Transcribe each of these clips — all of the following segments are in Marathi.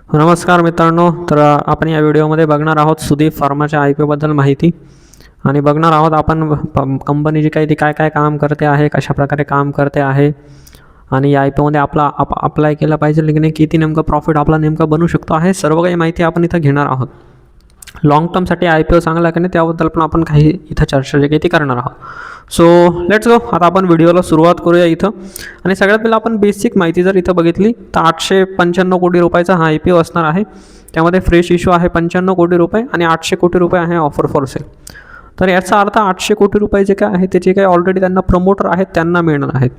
नमस्कार मित्रांनो, तर आपण या व्हिडिओमध्ये बघणार आहोत सुदीप फार्माच्या IPO माहिती आणि बघणार आहोत आपण कंपनी जी काही ती काय काय काम करते आहे, कशा प्रकारे काम करते आहे आणि या IPOमध्ये आपला अप्लाय केला पाहिजे की नाही, किती नेमकं प्रॉफिट आपला नेमका बनू शकतो आहे, सर्व काही माहिती आपण इथं घेणार आहोत. लॉंग टर्मसाठी IPO चांगला की नाही त्याबद्दल पण आपण काही इथं चर्चा जी काही ती करणार आहोत. So let's go. आता आपण व्हिडिओला सुरुवात करूया इथं. आणि सगळ्यात पहिला आपण बेसिक माहिती जर इथं बघितली तर 895 कोटी रुपयाचा हा IPO असणार आहे. त्यामध्ये फ्रेश इश्यू आहे 95 कोटी रुपये आणि 800 कोटी रुपये आहे ऑफर फॉर सेल. तर याचा अर्थ 800 कोटी रुपये जे काय आहे त्याचे काही ऑलरेडी त्यांना प्रमोटर आहेत त्यांना मिळणार आहेत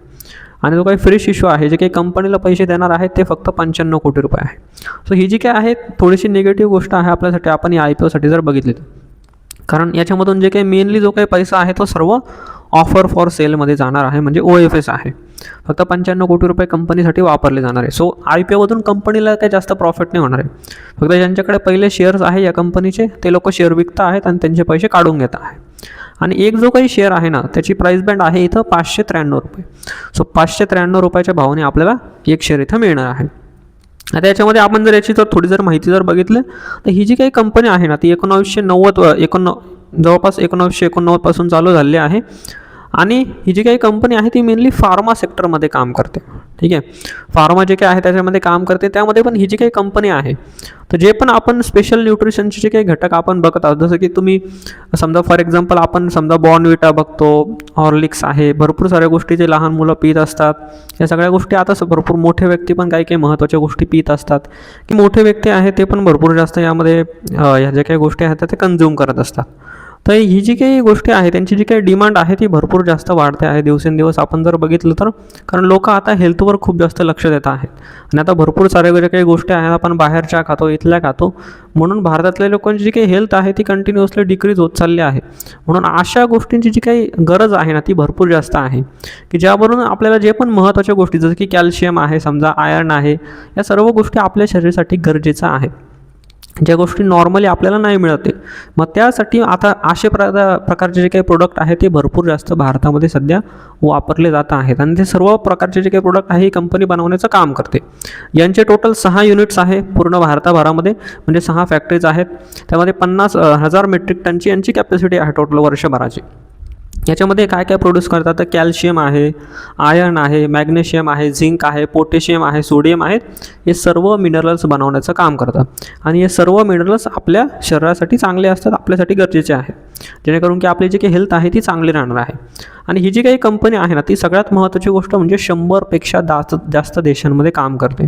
आणि जो काही फ्रेश इश्यू आहे जे काही कंपनीला पैसे देणार आहेत ते फक्त 95 कोटी रुपये आहे. सो ही जी काय आहे थोडीशी निगेटिव्ह गोष्ट आहे आपल्यासाठी, आपण या IPOसाठी जर बघितली तर. कारण याच्यामधून जे काही मेनली जो काही पैसा आहे तो सर्व ऑफर फॉर सेलमध्ये जाणार आहे, म्हणजे OFS आहे. फक्त 95 कोटी रुपये कंपनीसाठी वापरले जाणार आहे. सो IPOमधून कंपनीला काही जास्त प्रॉफिट नाही होणार आहे. फक्त ज्यांच्याकडे पहिले शेअर्स आहे या कंपनीचे ते लोक शेअर विकत आहेत आणि त्यांचे पैसे काढून घेत आहे. आणि एक जो काही शेअर आहे ना त्याची प्राईस बँड आहे इथं 593 रुपये. सो 593 रुपयाच्या भावाने आपल्याला एक शेअर इथं मिळणार आहे. आता याच्यामध्ये आपण जर याची थोडी माहिती जर बघितली तर ही जी काही कंपनी आहे ना ती 1990 जवळपास 1989 पासून चालू झालेली आहे. आणि ही जी काही कंपनी आहे ती मेनली फार्मा सेक्टरमध्ये काम करते. ठीक आहे, फार्मा जे काही आहे त्याच्यामध्ये काम करते. त्यामध्ये पण ही जी काही कंपनी आहे तर जे पण आपण स्पेशल न्यूट्रिशनचे जे काही घटक आपण बघत आहोत, जसं की तुम्ही समजा फॉर एक्झाम्पल आपण समजा बॉर्नविटा बघतो, हॉर्लिक्स आहे, भरपूर साऱ्या गोष्टी जे लहान मुलं पित असतात. या सगळ्या गोष्टी आता भरपूर मोठे व्यक्ती पण काही काही महत्त्वाच्या गोष्टी पित असतात, की मोठे व्यक्ती आहे ते पण भरपूर जास्त यामध्ये ह्या ज्या काही गोष्टी आहेत ते कन्झ्युम करत असतात. तर ही जी काही गोष्टी आहे त्यांची जी काही डिमांड आहे ती भरपूर जास्त वाढते आहे दिवसेंदिवस आपण जर बघितलं तर. कारण लोक आता हेल्थवर खूप जास्त लक्ष देत आहेत आणि आता भरपूर साऱ्या ज्या काही गोष्टी आहेत आपण बाहेरच्या खातो, इथल्या खातो, म्हणून भारतातल्या लोकांची जी काही हेल्थ आहे ती कंटिन्युअसली डिक्रीज होत चालली आहे. म्हणून अशा गोष्टींची जी काही गरज आहे ना ती भरपूर जास्त आहे, की ज्यावरून आपल्याला जे पण महत्त्वाच्या गोष्टी जसं की कॅल्शियम आहे, समजा आयर्न आहे, या सर्व गोष्टी आपल्या शरीरासाठी गरजेच्या आहेत, ज्या गोष्टी नॉर्मली आपल्याला नाही मिळते. मग त्यासाठी आता असे प्रकारचे जे काही प्रोडक्ट आहेत ते भरपूर जास्त भारतामध्ये सध्या वापरले जात आहेत आणि ते सर्व प्रकारचे जे काही प्रोडक्ट आहे ही कंपनी बनवण्याचं काम करते. यांचे टोटल 6 युनिट्स आहे पूर्ण भारताभरामध्ये, म्हणजे 6 फॅक्टरीज आहेत. त्यामध्ये 50,000 मेट्रिक टनची यांची कॅपॅसिटी आहे टोटल वर्षभराची. याच्यामध्ये काय काय प्रोड्यूस करतात तर कॅल्शियम आहे, आयर्न आहे, मॅग्नेशियम आहे, झिंक आहे, पोटॅशियम आहे, सोडियम आहेत. हे सर्व मिनरल्स बनवण्याचं काम करतात आणि हे सर्व मिनरल्स आपल्या शरीरासाठी चांगले असतात, आपल्यासाठी गरजेचे आहेत, जेणेकरून की आपली जी काही हेल्थ आहे ती चांगली राहणार आहे. आणि ही जी काही कंपनी आहे ना ती सगळ्यात महत्त्वाची गोष्ट म्हणजे 100पेक्षा जास्त देशांमध्ये काम करते.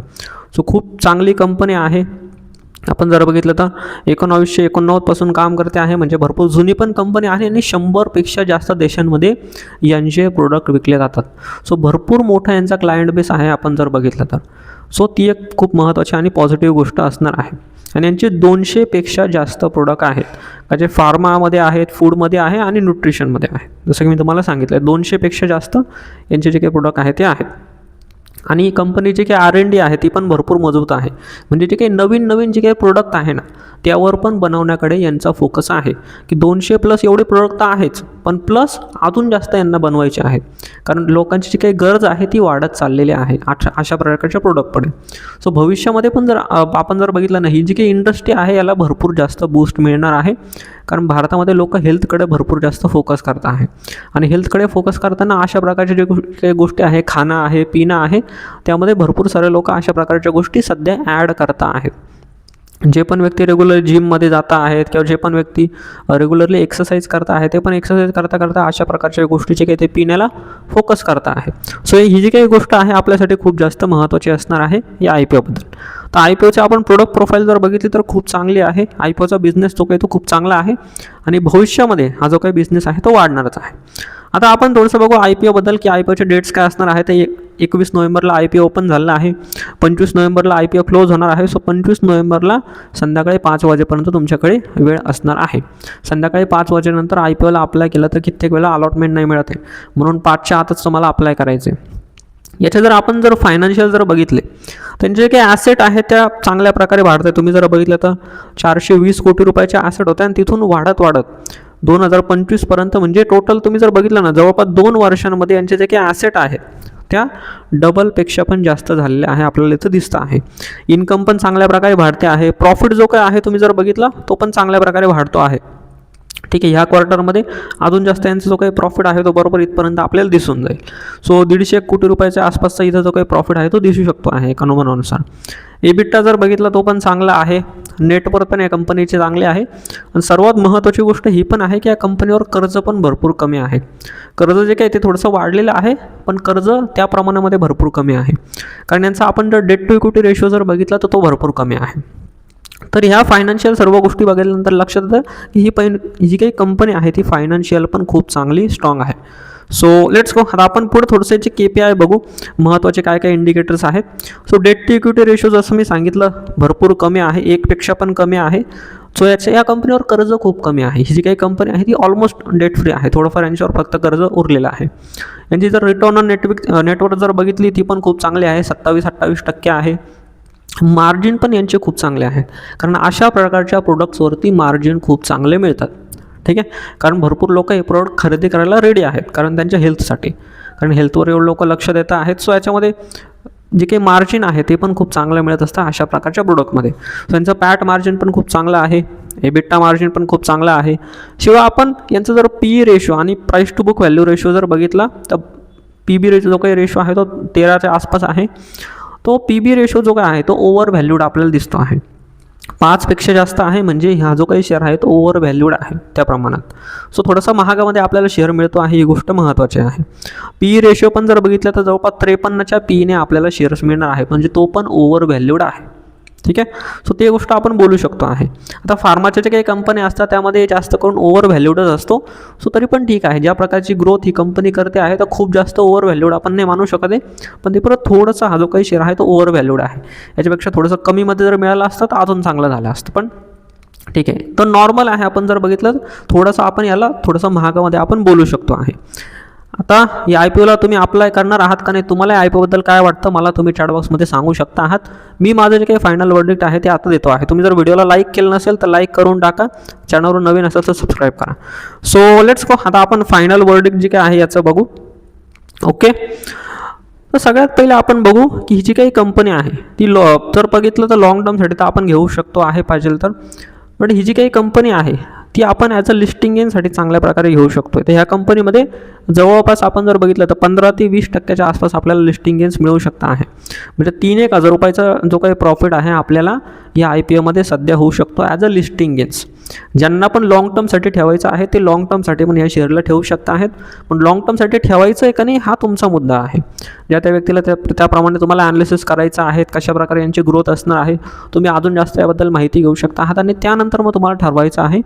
सो खूप चांगली कंपनी आहे. आपण जर बघितलं तर 1989 पासून काम करते आहे, म्हणजे भरपूर जुनी पण कंपनी आहे आणि 100पेक्षा जास्त देशांमध्ये यांचे प्रोडक्ट विकले जातात. सो भरपूर मोठा यांचा क्लायंट बेस आहे आपण जर बघितलं तर. सो ती एक खूप महत्त्वाची आणि पॉझिटिव्ह गोष्ट असणार आहे. आणि यांचे 200पेक्षा जास्त प्रोडक्ट आहेत का जे फार्मामध्ये आहेत, फूडमध्ये आहे आणि न्यूट्रिशनमध्ये आहे. जसं की मी तुम्हाला सांगितलं 200पेक्षा जास्त यांचे जे काही प्रोडक्ट आहेत ते आहेत. आणि कंपनीची काही R&D आहे ती पण भरपूर मजबूत आहे, म्हणजे जे काही नवीन जे काही प्रोडक्ट आहे ना त्यावर पण बनवण्याकडे यांचा फोकस आहे, की 200+ एवढे प्रोडक्ट आहेच, पण प्लस अजून जास्त यांना बनवायचे आहेत. कारण लोकांची जी काही गरज आहे ती वाढत चाललेली आहे अशा प्रकारच्या प्रोडक्टकडे. सो भविष्यामध्ये पण जर आपण जर बघितलं ना ही जी काही इंडस्ट्री आहे याला भरपूर जास्त बूस्ट मिळणार आहे. कारण भारतामध्ये लोक हेल्थकडे भरपूर जास्त फोकस करत आहे आणि हेल्थकडे फोकस करताना अशा प्रकारच्या जे काही गोष्टी आहे, खाणं आहे, पिणं आहे, त्यामध्ये भरपूर सारे लोक अशा प्रकारच्या गोष्टी सध्या ॲड करत आहेत. जे पण व्यक्ती रेग्युलर जिममध्ये जात आहेत किंवा जे पण व्यक्ती रेग्युलरली एक्सरसाइज करता आहे ते पण एक्सरसाइज करता अशा प्रकारच्या गोष्टीचे काही ते पिण्याला फोकस करता आहे. सो ही जी काही गोष्ट आहे आपल्यासाठी खूप जास्त महत्त्वाची असणार आहे या IPOबद्दल. तर IPOचे आपण प्रोडक्ट प्रोफाईल जर बघितली तर खूप चांगली आहे. IPOचा बिझनेस जो काही तो खूप चांगला आहे आणि भविष्यामध्ये हा जो काही बिझनेस आहे तो वाढणारच आहे. आता आपण थोडंसं बघू IPOबद्दल की IPOचे डेट्स काय असणार आहे. ते 21 नोव्हेंबरला IPO ओपन झालेला आहे, 25 नोव्हेंबरला IPO क्लोज होणार आहे. सो 25 नोव्हेंबरला संध्याकाळी 5 वाजेपर्यंत तुमच्याकडे वेळ असणार आहे. संध्याकाळी 5 वाजेनंतर IPOला अप्लाय केलं तर कित्येक वेळा अलॉटमेंट नाही मिळत आहे, म्हणून 5च्या आतच तुम्हाला अप्लाय करायचे. याचे जर आपण जर फायनान्शियल जर बघितले त्यांचे जे काही ॲसेट आहेत त्या चांगल्या प्रकारे वाढत आहे. तुम्ही जर बघितलं तर 420 कोटी रुपयाचे ॲसेट होते आणि तिथून वाढत 2025 पर्यंत म्हणजे टोटल तुम्ही जर बघितलं ना जवळपास 2 वर्षांमध्ये यांचे जे काही ॲसेट आहेत त्या डबलपेक्षा पण जास्त झालेल्या आहे, आपल्याला इथं दिसतं आहे. इन्कम पण चांगल्या प्रकारे वाढते आहे. प्रॉफिट जो काय आहे तुम्ही जर बघितला तो पण चांगल्या प्रकारे वाढतो आहे. ठीक आहे, ह्या क्वार्टरमध्ये अजून जास्त यांचा जो काही प्रॉफिट आहे तो बरोबर इथपर्यंत आपल्याला दिसून जाईल. सो 150 कोटी रुपयाच्या आसपासचा इथं जो काही प्रॉफिट आहे तो दिसू शकतो आहे अनुमानानुसार. EBITDA जर बघितला तो पण चांगला आहे. नेटवर्थ पण या कंपनीचे चांगले आहे. आणि सर्वात महत्त्वाची गोष्ट ही पण आहे की या कंपनीवर कर्ज पण भरपूर कमी आहे. कर्ज जे काही ते थोडंसं वाढलेलं आहे, पण कर्ज त्या प्रमाणामध्ये भरपूर कमी आहे. कारण यांचा आपण जर डेट टू इक्विटी रेशो जर बघितला तर तो भरपूर कमी आहे. तर ह्या फायनान्शियल सर्व गोष्टी बघितल्यानंतर लक्षात येतं की ही जी काही कंपनी आहे ती फायनान्शियल पण खूप चांगली स्ट्रॉंग आहे. So let's go. आता आपण पुढे थोडंसं याचे KPI बघू, महत्त्वाचे काय काय इंडिकेटर्स आहेत. So debt to equity ratio जसं मी सांगितलं भरपूर कमी आहे, 1पेक्षा पण कमी आहे. सो या कंपनीवर कर्ज खूप कमी आहे. ही जी काही कंपनी आहे ती ऑलमोस्ट डेट फ्री आहे, थोडंफार यांच्यावर फक्त कर्ज उरलेलं आहे. यांची जर रिटर्न ऑन नेटवर्थ जर बघितली ती पण खूप चांगली आहे, 27-28% आहे. मार्जिन पण यांचे खूप चांगले आहेत, कारण अशा प्रकारच्या प्रोडक्ट्सवरती मार्जिन खूप चांगले मिळतात. ठीक आहे, कारण भरपूर लोक हे प्रोडक्ट खरेदी करायला रेडी आहेत, कारण त्यांच्या हेल्थसाठी, कारण हेल्थवर एवढे लोक लक्ष देत आहेत. सो याच्यामध्ये जे काही मार्जिन आहे ते पण खूप चांगलं मिळत असतं अशा प्रकारच्या प्रोडक्टमध्ये. सो यांचं पॅट मार्जिन पण खूप चांगलं आहे, EBITDA मार्जिन पण खूप चांगलं आहे. शिवाय आपण यांचं जर PE रेशो आणि price to book value ratio जर बघितला तर PB रेशो जो काही रेशो आहे तो 13च्या आसपास आहे. तो PB रेशो जो काय आहे तो ओव्हर व्हॅल्यूड आपल्याला दिसतो आहे, 5पेक्षा जास्त आहे. म्हणजे हा जो काही शेअर आहे तो ओव्हर व्हॅल्यूड आहे त्या प्रमाणात. सो थोडासा महागामध्ये आपल्याला शेअर मिळतो आहे, ही गोष्ट महत्त्वाची आहे. PE रेशो पण जर बघितलं तर जवळपास 53च्या PEने आपल्याला शेअर्स मिळणार आहे, म्हणजे तो पण ओव्हर व्हॅल्यूड आहे. ठीक आहे, सो ते गोष्ट आपण बोलू शकतो आहे. आता फार्माच्या जे काही कंपनी असतात त्यामध्ये जास्त करून ओव्हर व्हॅल्यूडच असतो. सो तरी पण ठीक आहे, ज्या प्रकारची ग्रोथ ही कंपनी करते आहे तर खूप जास्त ओव्हर व्हॅल्यूड आपण नाही मानू शकत आहे. पण ते परत थोडंसं हा जो काही शेअर आहे तो ओव्हर व्हॅल्यूड आहे. याच्यापेक्षा थोडंसं कमीमध्ये जर मिळालं असतं तर अजून चांगलं झालं असतं, पण ठीक आहे, तर नॉर्मल आहे. आपण जर बघितलं तर थोडंसं आपण याला थोडंसं महागामध्ये आपण बोलू शकतो आहे. आता या IPOला तुम्ही अप्लाय करणार आहात का नाही, तुम्हाला या IPOबद्दल काय वाटतं मला तुम्ही चॅट बॉक्समध्ये सांगू शकता आहात. मी माझं जे काही फायनल वर्डिक्ट आहे ते आता देतो आहे. तुम्ही जर व्हिडिओला लाईक केलं नसेल तर लाईक करून टाका, चॅनलवर नवीन असेल तर सबस्क्राईब करा. So let's go. आता आपण फायनल वर्डिक्ट जे काही आहे याचं बघू. ओके, तर सगळ्यात पहिले आपण बघू की ही जी काही कंपनी आहे ती जर बघितलं तर लॉंग टर्मसाठी तर आपण घेऊ शकतो आहे पाहिजे तर. बट ही जी काही कंपनी आहे ती आपण ॲज अ लिस्टिंग गेनसाठी चांगल्या प्रकारे घेऊ शकतो. तर ह्या कंपनीमध्ये जवळपास आपण जर बघितलं तर 15 ते 20% आसपास आपल्याला लिस्टिंग गेन्स मिळू शकता आहे. म्हणजे 3-1 रुपयाचा जो काही प्रॉफिट आहे आपल्याला या IPOमध्ये सध्या होऊ शकतो ॲज अ लिस्टिंग गेन्स. ज्यांना पण लाँग टर्मसाठी ठेवायचं आहे ते लाँग टर्मसाठी पण या शेअरला ठेवू शकता आहेत. पण लाँग टर्मसाठी ठेवायचं आहे का नाही हा तुमचा मुद्दा आहे. ज्या त्या व्यक्तीला त्याप्रमाणे तुम्हाला ॲनालिसिस करायचं आहे, कशाप्रकारे यांची ग्रोथ असणार आहे, तुम्ही अजून जास्त याबद्दल माहिती घेऊ शकता आहात. आणि त्यानंतर मग तुम्हाला ठरवायचं आहे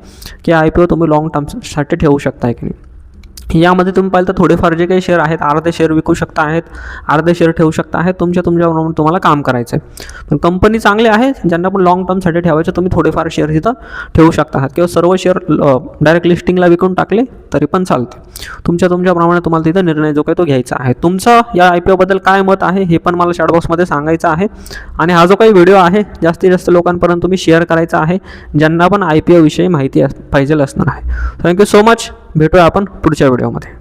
की IPO तुम्ही लाँग टर्मसाठी ठेवू शकताय की नाही. यामध्ये तुम्ही पाहिलं तर थोडेफार जे काही शेअर आहेत अर्धे शेअर विकू शकता आहेत, अर्धे शेअर ठेवू शकता आहेत. तुमच्याप्रमाणे तुम्हाला काम करायचं आहे. पण कंपनी चांगली आहे, ज्यांना पण लाँग टर्मसाठी ठेवायचं तुम्ही थोडेफार शेअर तिथं ठेवू शकता आहात, किंवा सर्व शेअर डायरेक्ट लिस्टिंगला विकून टाकले तरी पण चालते. तुमच्याप्रमाणे तुम्हाला तिथं निर्णय जो काही तो घ्यायचा आहे. तुमचं या IPOबद्दल काय मत आहे हे पण मला चॅटबॉक्समध्ये सांगायचं आहे. आणि हा जो काही व्हिडिओ आहे जास्तीत जास्त लोकांपर्यंत तुम्ही शेअर करायचा आहे, ज्यांना पण IPO विषयी माहिती पाहिजे असणार आहे. Thank you so much. भेटूया आपण पुढच्या व्हिडिओमध्ये.